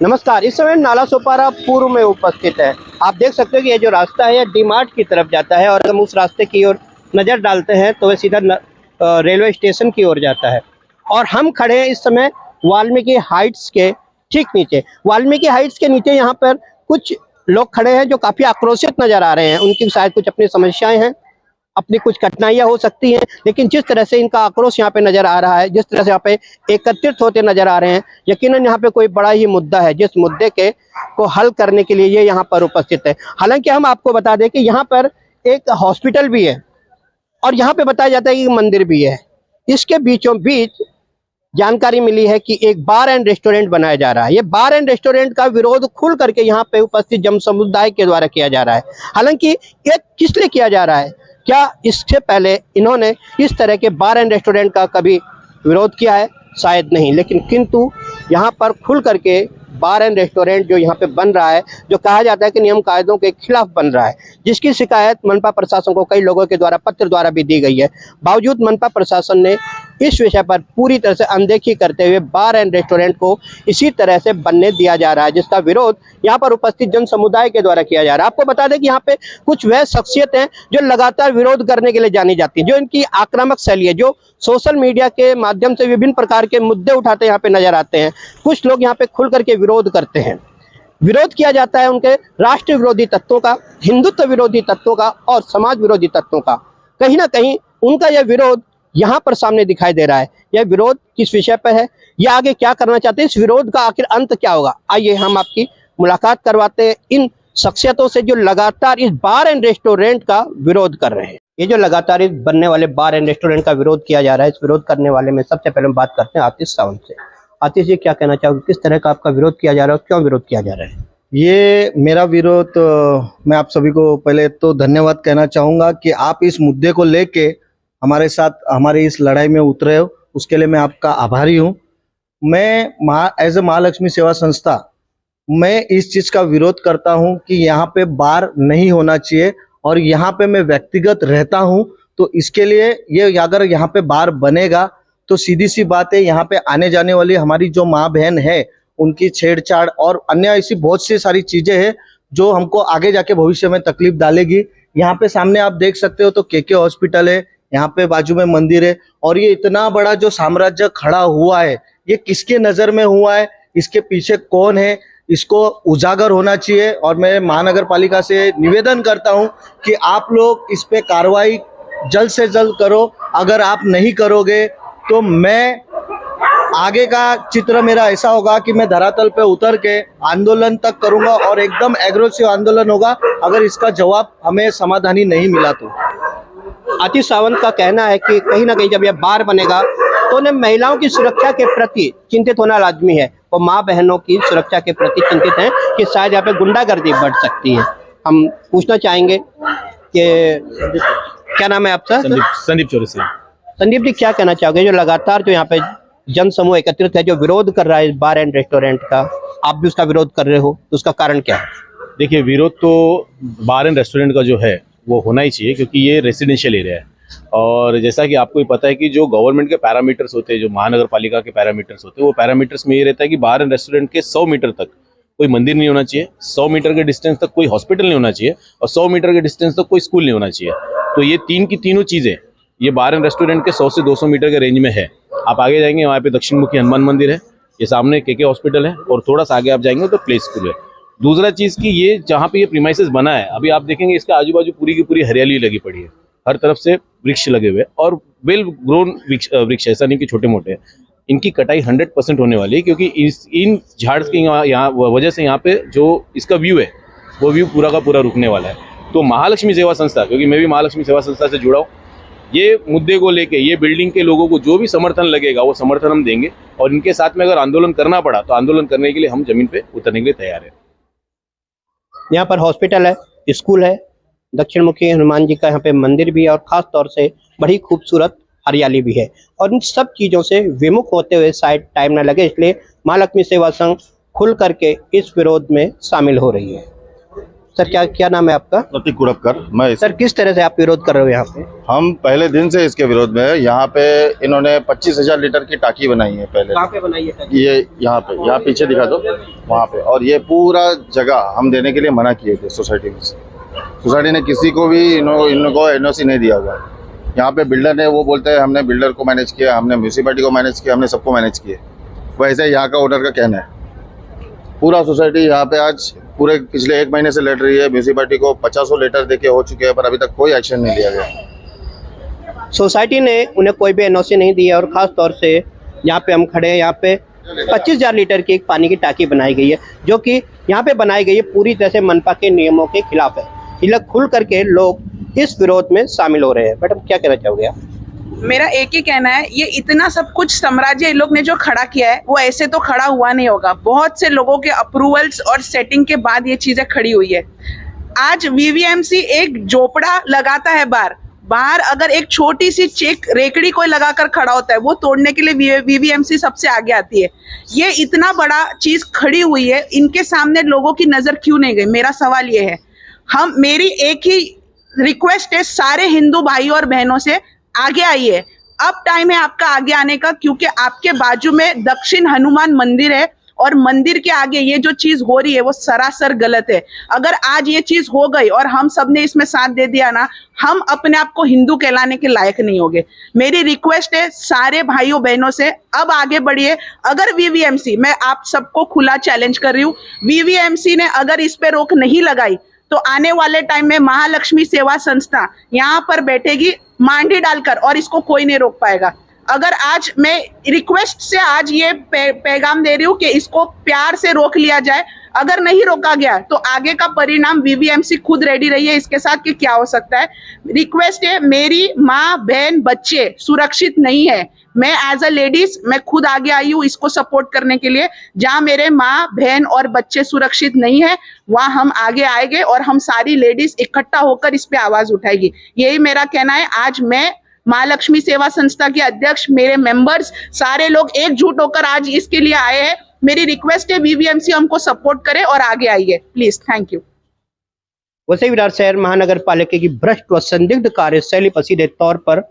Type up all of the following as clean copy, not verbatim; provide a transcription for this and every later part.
नमस्कार। इस समय नाला सोपारा पूर्व में उपस्थित है। आप देख सकते हो कि ये जो रास्ता है ये डी मार्ट की तरफ जाता है और हम उस रास्ते की ओर नज़र डालते हैं तो वह सीधा रेलवे स्टेशन की ओर जाता है। और हम खड़े हैं इस समय वाल्मीकि हाइट्स के ठीक नीचे। वाल्मीकि हाइट्स के नीचे यहाँ पर कुछ लोग खड़े हैं जो काफ़ी आक्रोशित नज़र आ रहे हैं। उनकी शायद कुछ अपनी समस्याएं हैं, अपनी कुछ कठिनाइयाँ हो सकती हैं, लेकिन जिस तरह से इनका आक्रोश यहाँ पे नज़र आ रहा है, जिस तरह से यहाँ पे एकत्रित होते नज़र आ रहे हैं, यकीनन यहाँ पे कोई बड़ा ही मुद्दा है जिस मुद्दे को हल करने के लिए ये यहाँ पर उपस्थित है। हालांकि हम आपको बता दें कि यहाँ पर एक हॉस्पिटल भी है और यहाँ पे बताया जाता है कि मंदिर भी है। इसके बीचों बीच जानकारी मिली है कि एक बार एंड रेस्टोरेंट बनाया जा रहा है। ये बार एंड रेस्टोरेंट का विरोध खुल करके यहाँ पे उपस्थित जन समुदाय के द्वारा किया जा रहा है। हालांकि ये किस लिए किया जा रहा है, क्या इससे पहले इन्होंने इस तरह के बार एंड रेस्टोरेंट का कभी विरोध किया है? शायद नहीं, लेकिन किंतु यहाँ पर खुल करके बार एंड रेस्टोरेंट जो यहाँ पे बन रहा है, जो कहा जाता है कि नियम कायदों के खिलाफ बन रहा है, जिसकी शिकायत मनपा प्रशासन को कई लोगों के द्वारा पत्र द्वारा भी दी गई है। बावजूद मनपा प्रशासन ने इस विषय पर पूरी तरह से अनदेखी करते हुए बार एंड रेस्टोरेंट को इसी तरह से बनने दिया जा रहा है, जिसका विरोध यहाँ पर उपस्थित जन समुदाय के द्वारा किया जा रहा है। आपको बता दें कि यहाँ पे कुछ वह शख्सियत हैं जो लगातार विरोध करने के लिए जानी जाती है, जो इनकी आक्रामक शैली है, जो सोशल मीडिया के माध्यम से विभिन्न प्रकार के मुद्दे उठाते यहाँ पे नजर आते हैं। कुछ लोग यहाँ पे खुल करके विरोध करते हैं। विरोध किया जाता है उनके राष्ट्र विरोधी तत्वों का, हिंदुत्व विरोधी तत्वों का और समाज विरोधी तत्वों का। कहीं ना कहीं उनका यह विरोध यहाँ पर सामने दिखाई दे रहा है। यह विरोध किस विषय पर है, यह आगे क्या करना चाहते हैं, इस विरोध का आखिर अंत क्या होगा, आइए हम आपकी मुलाकात करवाते हैं इन शख्सियतों से जो लगातार इस बार एंड रेस्टोरेंट का विरोध कर रहे हैं। ये जो लगातार इस बनने वाले बार एंड रेस्टोरेंट का विरोध किया जा रहा है, इस विरोध करने वाले में सबसे पहले हम बात करते हैं आतिश सावंत से। आतिश जी, क्या कहना चाहोगे, किस तरह का आपका विरोध किया जा रहा है, क्यों विरोध किया जा रहा है? ये मेरा विरोध, मैं आप सभी को पहले तो धन्यवाद कहना चाहूँगा कि आप इस मुद्दे को लेके हमारे साथ हमारी इस लड़ाई में उतरे हो, उसके लिए मैं आपका आभारी हूँ। मैं एज ए महालक्ष्मी सेवा संस्था मैं इस चीज़ का विरोध करता हूँ कि यहाँ पे बार नहीं होना चाहिए और यहाँ पे मैं व्यक्तिगत रहता हूँ, तो इसके लिए ये अगर यहाँ पे बार बनेगा तो सीधी सी बात है, यहाँ पे आने जाने वाली हमारी जो माँ बहन है उनकी छेड़छाड़ और अन्य ऐसी बहुत सी सारी चीज़ें हैं जो हमको आगे जाके भविष्य में तकलीफ डालेगी। यहाँ पे सामने आप देख सकते हो तो के हॉस्पिटल है, यहाँ पे बाजू में मंदिर है और ये इतना बड़ा जो साम्राज्य खड़ा हुआ है ये किसके नज़र में हुआ है, इसके पीछे कौन है, इसको उजागर होना चाहिए। और मैं महानगर पालिका से निवेदन करता हूं कि आप लोग इस पे कार्रवाई जल्द से जल्द करो। अगर आप नहीं करोगे तो मैं आगे का चित्र मेरा ऐसा होगा कि मैं धरातल पे उतर के आंदोलन तक करूंगा और एकदम एग्रेसिव आंदोलन होगा अगर इसका जवाब हमें समाधानी नहीं मिला तो। आतिश सावंत का कहना है कि कहीं ना कहीं जब यह बार बनेगा तो उन्हें महिलाओं की सुरक्षा के प्रति चिंतित होना लाजमी है। वो माँ बहनों की सुरक्षा के प्रति चिंतित हैं कि शायद यहाँ पे गुंडागर्दी बढ़ सकती है। हम पूछना चाहेंगे कि क्या नाम है आपका? संदीप चौरसिया। संदीप जी, क्या कहना चाहोगे, जो लगातार जो यहाँ पे जन समूह एकत्रित है जो विरोध कर रहा है इस बार एंड रेस्टोरेंट का, आप भी उसका विरोध कर रहे हो, तो उसका कारण क्या है? देखिए, विरोध तो बार एंड रेस्टोरेंट का जो है वो होना ही चाहिए क्योंकि ये रेसिडेंशियल एरिया है और जैसा कि आपको ही पता है कि जो गवर्नमेंट के पैरामीटर्स होते हैं, जो महानगर पालिका के पैरामीटर्स होते हैं, वो पैरामीटर्स में ये रहता है कि बार एंड रेस्टोरेंट के 100 मीटर तक कोई मंदिर नहीं होना चाहिए, 100 मीटर के डिस्टेंस तक कोई हॉस्पिटल नहीं होना चाहिए और 100 मीटर के डिस्टेंस तक कोई स्कूल नहीं होना चाहिए। तो ये तीन की तीनों चीज़ें ये बार एंड रेस्टोरेंट के 100 से 200 मीटर के रेंज में है। आप आगे जाएंगे वहाँ पे दक्षिण मुखी हनुमान मंदिर है, ये सामने के हॉस्पिटल है और थोड़ा सा आगे आप जाएंगे तो प्ले स्कूल है। दूसरा चीज़ कि ये जहाँ पे ये प्रीमाइसेस बना है, अभी आप देखेंगे इसके आजू बाजू पूरी की पूरी हरियाली लगी पड़ी है, हर तरफ से वृक्ष लगे हुए और वेल ग्रोन वृक्ष, ऐसा नहीं कि छोटे मोटे हैं। इनकी कटाई 100% होने वाली है क्योंकि इन झाड़ की यहाँ वजह से यहाँ पे जो इसका व्यू है वो व्यू पूरा का पूरा रुकने वाला है। तो महालक्ष्मी सेवा संस्था, क्योंकि मैं भी महालक्ष्मी सेवा संस्था से जुड़ा हूँ, ये मुद्दे को लेके ये बिल्डिंग के लोगों को जो भी समर्थन लगेगा वो समर्थन हम देंगे और इनके साथ में अगर आंदोलन करना पड़ा तो आंदोलन करने के लिए हम जमीन पे उतरने के लिए तैयार हैं। यहाँ पर हॉस्पिटल है, स्कूल है, दक्षिण मुखी हनुमान जी का यहाँ पे मंदिर भी है और ख़ास तौर से बड़ी खूबसूरत हरियाली भी है और इन सब चीज़ों से विमुख होते हुए शायद टाइम न लगे, इसलिए महालक्ष्मी सेवा संघ खुल करके इस विरोध में शामिल हो रही है। सर क्या नाम है आपका? प्रतीक कुड़पकर। मैं सर किस तरह से आप विरोध कर रहे हो यहाँ पे? हम पहले दिन से इसके विरोध में है। यहाँ पे इन्होंने 25,000 लीटर की टाकी बनाई है पहले। कहाँ पे बनाई है टाकी? ये यहाँ पे, यहाँ पीछे दिखा दो, वहाँ पे। और ये पूरा जगह हम देने के लिए मना किए थे सोसाइटी में से। सोसाइटी ने किसी को भी इनको एनओसी नहीं दिया हुआ। यहाँ पे बिल्डर ने, वो बोलते हैं हमने बिल्डर को मैनेज किया, हमने म्यूनसिपैलिटी को मैनेज किया, हमने सबको मैनेज किया। वैसे यहाँ का ओनर का कहना है। पूरा सोसाइटी यहाँ पे आज पूरे पिछले 1 महीने से लड़ रही है। म्यूनसिपैलिटी को 50 लेटर देके हो चुके हैं, पर अभी तक कोई एक्शन नहीं लिया गया। सोसाइटी ने उन्हें कोई भी एनओसी नहीं दी है और ख़ास तौर से यहाँ पे हम खड़े हैं, यहाँ पे 25,000 लीटर की एक पानी की टाकी बनाई गई है, जो कि यहाँ पे बनाई गई है पूरी तरह से मनपा के नियमों के खिलाफ है। इसलिए खुल करके लोग इस विरोध में शामिल हो रहे हैं। मैडम क्या कहना चाहोगे आप? मेरा एक ही कहना है, ये इतना सब कुछ साम्राज्य इन लोग ने जो खड़ा किया है वो ऐसे तो खड़ा हुआ नहीं होगा। बहुत से लोगों के अप्रूवल्स और सेटिंग के बाद ये चीजें खड़ी हुई है। आज वीवीएमसी एक झोपड़ा लगाता है बाहर अगर एक छोटी सी चेक रेकड़ी कोई लगाकर खड़ा होता है, वो तोड़ने के लिए वीवीएमसी सबसे आगे आती है। ये इतना बड़ा चीज खड़ी हुई है, इनके सामने लोगों की नजर क्यों नहीं गई? मेरा सवाल ये है। मेरी एक ही रिक्वेस्ट है सारे हिंदू भाई और बहनों से, आगे आइए। अब टाइम है आपका आगे आने का, क्योंकि आपके बाजू में दक्षिण हनुमान मंदिर है और मंदिर के आगे ये जो चीज हो रही है वो सरासर गलत है। अगर आज ये चीज हो गई और हम सब ने इसमें साथ दे दिया ना, हम अपने आप को हिंदू कहलाने के लायक नहीं होंगे। मेरी रिक्वेस्ट है सारे भाइयों बहनों से, अब आगे बढ़िए। अगर वीवीएमसी, मैं आप सबको खुला चैलेंज कर रही हूँ, वीवीएमसी ने अगर इस पे रोक नहीं लगाई तो आने वाले टाइम में महालक्ष्मी सेवा संस्था यहाँ पर बैठेगी मांडी डालकर, और इसको कोई नहीं रोक पाएगा। अगर आज मैं रिक्वेस्ट से आज ये पैगाम दे रही हूँ कि इसको प्यार से रोक लिया जाए। अगर नहीं रोका गया तो आगे का परिणाम वीवीएमसी खुद रेडी रही है इसके साथ कि क्या हो सकता है। रिक्वेस्ट है, मेरी माँ बहन बच्चे सुरक्षित नहीं है। मैं एज अ लेडीज मैं खुद आगे आई हूँ इसको सपोर्ट करने के लिए। जहाँ मेरे माँ बहन और बच्चे सुरक्षित नहीं है वहाँ हम आगे आएंगे और हम सारी लेडीज इकट्ठा होकर इस पे आवाज उठाएगी। यही मेरा कहना है। आज मैं महालक्ष्मी सेवा संस्था के अध्यक्ष, मेरे मेंबर्स, सारे लोग एकजुट होकर आज इसके लिए आए हैं। मेरी रिक्वेस्ट है वीवीएमसी हमको सपोर्ट करे और आगे आइए प्लीज। Thank you. वैसे विराट शहर महानगर पालिका की भ्रष्ट व संदिग्ध कार्यशैली पर सीधे तौर पर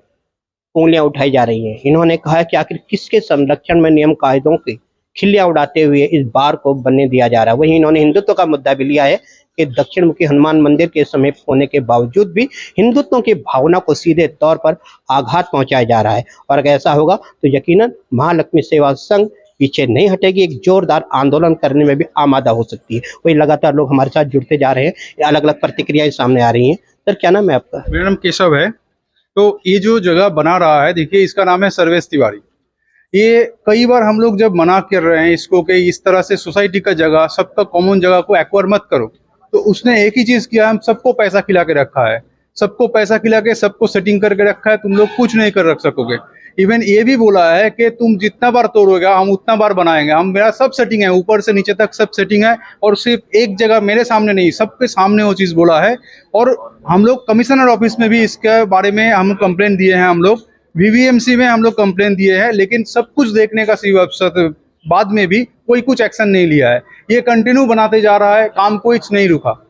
उंगलियां उठाई जा रही हैं। इन्होंने कहा कि आखिर किसके संरक्षण में नियम कायदों की खिल्लियां उड़ाते हुए इस बार को बनने दिया जा रहा है। वहीं इन्होंने हिंदुत्व का मुद्दा भी लिया है कि दक्षिण मुखी हनुमान मंदिर के समीप होने के बावजूद भी हिंदुत्व की भावना को सीधे तौर पर आघात पहुंचाया जा रहा है, और अगर ऐसा होगा तो यकीनन महालक्ष्मी सेवा संघ पीछे नहीं हटेगी, एक जोरदार आंदोलन करने में भी आमादा हो सकती है। वही लगातार लोग हमारे साथ जुड़ते जा रहे हैं, अलग अलग प्रतिक्रियाएं सामने आ रही हैं। सर क्या नाम है आपका? मेरा नाम केशव है। तो ये जो जगह बना रहा है, देखिए इसका नाम है सर्वेश तिवारी। ये कई बार हम लोग जब मना कर रहे हैं इसको कि इस तरह से सोसाइटी का जगह, सबका कॉमन जगह को एक्वायर मत करो, तो उसने एक ही चीज किया, हम सबको पैसा खिला के रखा है, सबको पैसा खिला के सबको सेटिंग करके रखा है, तुम लोग कुछ नहीं कर रख सकोगे। इवन ये भी बोला है कि तुम जितना बार तोड़ोगे हम उतना बार बनाएंगे। हम, मेरा सब सेटिंग है, ऊपर से नीचे तक सब सेटिंग है, और सिर्फ एक जगह मेरे सामने नहीं, सबके सामने वो चीज बोला है। और हम लोग कमिश्नर ऑफिस में भी इसके बारे में हम कंप्लेन दिए हैं, हम लोग वीवीएमसी में हम लोग कंप्लेन दिए हैं, लेकिन सब कुछ देखने का बाद में भी कोई कुछ एक्शन नहीं लिया है। ये कंटिन्यू बनाते जा रहा है, काम कोई नहीं रुका।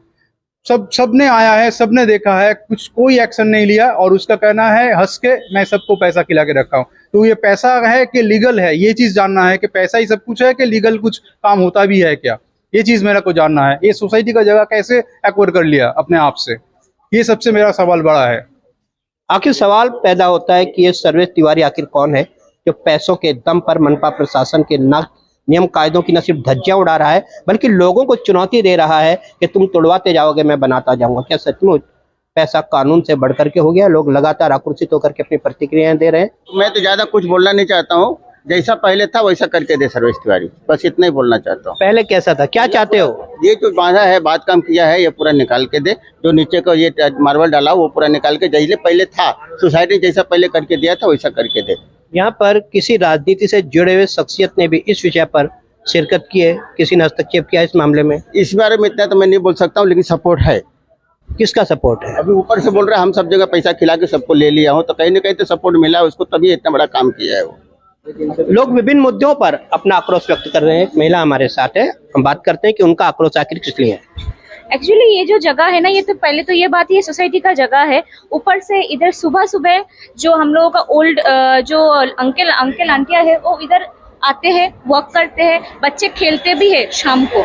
सबने आया है, सबने देखा है, कुछ कोई एक्शन नहीं लिया, और उसका कहना है हंस के मैं सबको पैसा खिला के रखा हूँ। तो ये पैसा है कि लीगल है, ये चीज जानना है कि पैसा ही सब कुछ है कि लीगल कुछ काम होता भी है क्या, ये चीज मेरा को जानना है। ये सोसाइटी का जगह कैसे एक्वायर कर लिया अपने आप से, ये सबसे मेरा सवाल बड़ा है। आखिर सवाल पैदा होता है कि ये सर्वेश तिवारी आखिर कौन है जो पैसों के दम पर मनपा प्रशासन के नियम कायदों की न सिर्फ धज्जियां उड़ा रहा है बल्कि लोगों को चुनौती दे रहा है कि तुम तोड़वाते जाओगे मैं बनाता जाऊंगा। क्या सचमुच पैसा कानून से बढ़कर के हो गया? लोग लगातार आक्रोशित होकर के अपनी प्रतिक्रियाएं दे रहे हैं। मैं तो ज्यादा कुछ बोलना नहीं चाहता हूँ, जैसा पहले था वैसा करके दे सर्वेश तिवारी, बस इतना ही बोलना चाहता हूँ। पहले कैसा था, क्या चाहते हो? ये जो बांधा है, बात काम किया है, ये पूरा निकाल के दे। जो नीचे को ये मार्बल डाला वो पूरा निकाल के, जैसे पहले था सोसाइटी जैसा पहले करके दिया था वैसा करके दे। यहाँ पर किसी राजनीति से जुड़े हुए शख्सियत ने भी इस विषय पर शिरकत की है, किसी ने हस्तक्षेप किया इस मामले में? इस बारे में इतना तो मैं नहीं बोल सकता हूँ, लेकिन सपोर्ट है। किसका सपोर्ट है? अभी ऊपर से बोल रहे हैं हम सब जगह पैसा खिला के सबको ले लिया हूँ, तो कहीं ना कहीं तो सपोर्ट मिला है उसको, तभी इतना बड़ा काम किया है वो। लोग विभिन्न मुद्दों पर अपना आक्रोश व्यक्त कर रहे हैं। एक महिला हमारे साथ है, हम बात करते हैं कि उनका आक्रोश आखिर किस लिए है। एक्चुअली ये जो जगह है ना, ये तो पहले तो ये बात, ये सोसाइटी का जगह है। ऊपर से इधर सुबह सुबह जो हम लोगों का ओल्ड जो अंकल आंटियाँ है वो इधर आते हैं, वर्क करते हैं, बच्चे खेलते भी है शाम को,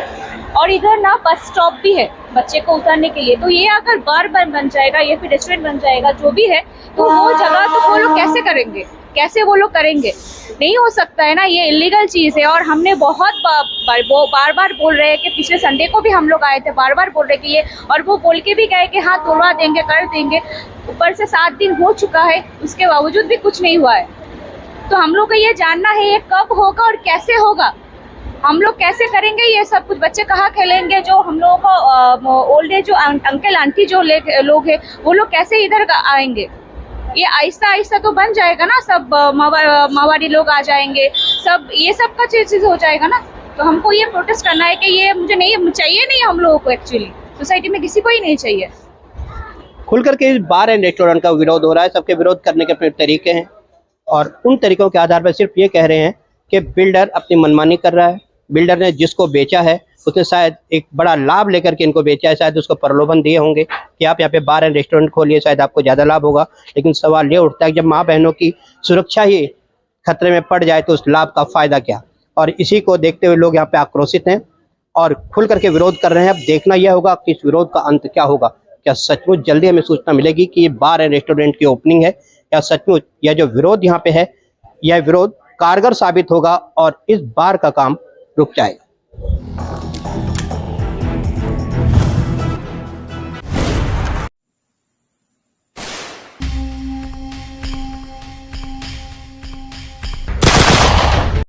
और इधर ना बस स्टॉप भी है बच्चे को उतारने के लिए। तो ये अगर बार बन जाएगा, ये फिर रेस्टोरेंट बन जाएगा, जो भी है, तो वो जगह तो वो लोग कैसे करेंगे, कैसे वो लोग करेंगे? नहीं हो सकता है ना, ये इलीगल चीज़ है। और हमने बहुत बार बार बोल रहे हैं कि पिछले संडे को भी हम लोग आए थे, बार बार बोल रहे कि ये, और वो बोल के भी गए कि हाँ तोड़वा देंगे, कर देंगे। ऊपर से 7 दिन हो चुका है, उसके बावजूद भी कुछ नहीं हुआ है। तो हम लोग को ये जानना है ये कब होगा और कैसे होगा, हम लोग कैसे करेंगे ये सब कुछ। बच्चे कहाँ खेलेंगे? जो हम लोगों को ओल्ड एज जो अंकल आंटी जो लोग हैं वो लोग कैसे इधर आएंगे? ये आहिस्ता आहिस्ता तो बन जाएगा ना, सब मावाड़ी लोग आ जाएंगे, सब ये सब का चीज हो जाएगा ना। तो हमको ये प्रोटेस्ट करना है कि ये मुझे नहीं चाहिए, नहीं हम लोगों को, एक्चुअली सोसाइटी में किसी को ही नहीं चाहिए। खुल करके इस बार एंड रेस्टोरेंट का विरोध हो रहा है। सबके विरोध करने के अपने तरीके हैं और उन तरीकों के आधार पर सिर्फ ये कह रहे हैं कि बिल्डर अपनी मनमानी कर रहा है। बिल्डर ने जिसको बेचा है उसने शायद एक बड़ा लाभ लेकर के इनको बेचा है, शायद उसको प्रलोभन दिए होंगे कि आप यहाँ पे बार एंड रेस्टोरेंट खोलिए, शायद आपको ज़्यादा लाभ होगा। लेकिन सवाल ये उठता है कि जब माँ बहनों की सुरक्षा ही खतरे में पड़ जाए तो उस लाभ का फ़ायदा क्या? और इसी को देखते हुए लोग यहाँ पे आक्रोशित हैं और खुल करके विरोध कर रहे हैं। अब देखना यह होगा कि इस विरोध का अंत क्या होगा। क्या सचमुच जल्दी हमें सूचना मिलेगी कि ये बार एंड रेस्टोरेंट की ओपनिंग है, या सचमुच यह जो विरोध यहाँ पे है यह विरोध कारगर साबित होगा और इस बार का काम रुक जाएगा।